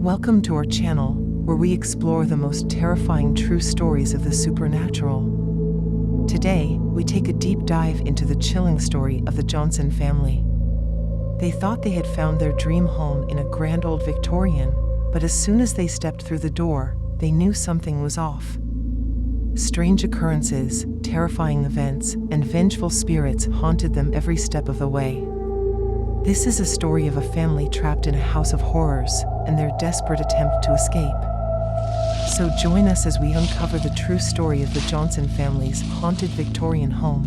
Welcome to our channel, where we explore the most terrifying true stories of the supernatural. Today, we take a deep dive into the chilling story of the Johnson family. They thought they had found their dream home in a grand old Victorian, but as soon as they stepped through the door, they knew something was off. Strange occurrences, terrifying events, and vengeful spirits haunted them every step of the way. This is a story of a family trapped in a house of horrors and their desperate attempt to escape. So join us as we uncover the true story of the Johnson family's haunted Victorian home.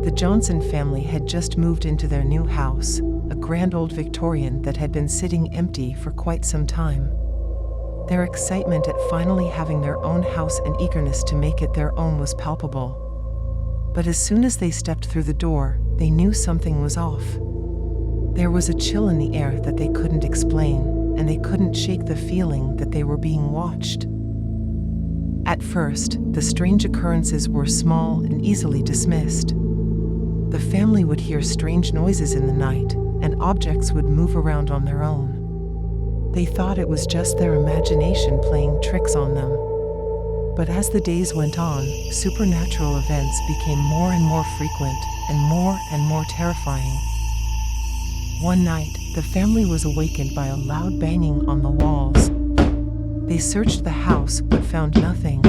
The Johnson family had just moved into their new house, a grand old Victorian that had been sitting empty for quite some time. Their excitement at finally having their own house and eagerness to make it their own was palpable. But as soon as they stepped through the door, they knew something was off. There was a chill in the air that they couldn't explain, and they couldn't shake the feeling that they were being watched. At first, the strange occurrences were small and easily dismissed. The family would hear strange noises in the night, and objects would move around on their own. They thought it was just their imagination playing tricks on them. But as the days went on, supernatural events became more and more frequent and more terrifying. One night, the family was awakened by a loud banging on the walls. They searched the house but found nothing.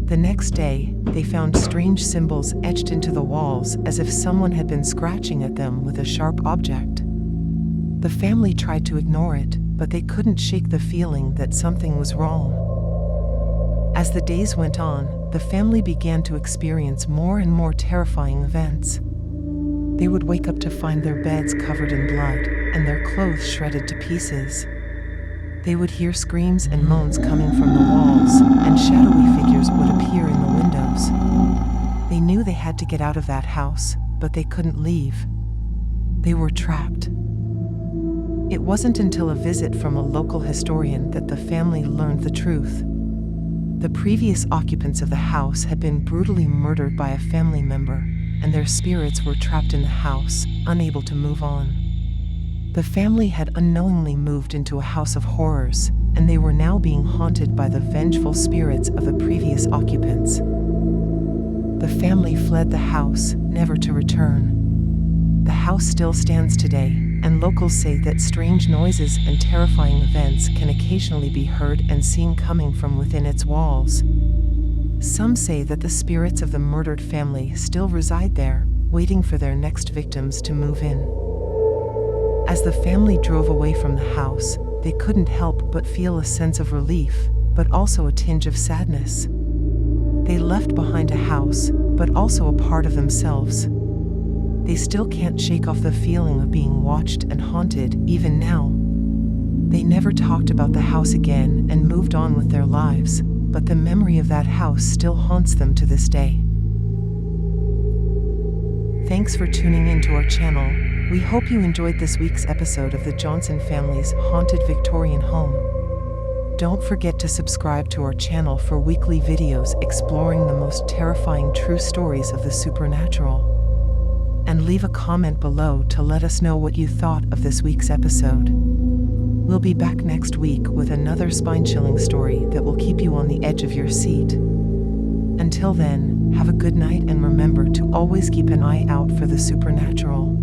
The next day, they found strange symbols etched into the walls as if someone had been scratching at them with a sharp object. The family tried to ignore it, but they couldn't shake the feeling that something was wrong. As the days went on, the family began to experience more and more terrifying events. They would wake up to find their beds covered in blood and their clothes shredded to pieces. They would hear screams and moans coming from the walls, and shadowy figures would appear in the windows. They knew they had to get out of that house, but they couldn't leave. They were trapped. It wasn't until a visit from a local historian that the family learned the truth. The previous occupants of the house had been brutally murdered by a family member, and their spirits were trapped in the house, unable to move on. The family had unknowingly moved into a house of horrors, and they were now being haunted by the vengeful spirits of the previous occupants. The family fled the house, never to return. The house still stands today, and locals say that strange noises and terrifying events can occasionally be heard and seen coming from within its walls. Some say that the spirits of the murdered family still reside there, waiting for their next victims to move in. As the family drove away from the house, they couldn't help but feel a sense of relief, but also a tinge of sadness. They left behind a house, but also a part of themselves. They still can't shake off the feeling of being watched and haunted, even now. They never talked about the house again and moved on with their lives, but the memory of that house still haunts them to this day. Thanks for tuning into our channel. We hope you enjoyed this week's episode of the Johnson family's haunted Victorian home. Don't forget to subscribe to our channel for weekly videos exploring the most terrifying true stories of the supernatural. And leave a comment below to let us know what you thought of this week's episode. We'll be back next week with another spine-chilling story that will keep you on the edge of your seat. Until then, have a good night and remember to always keep an eye out for the supernatural.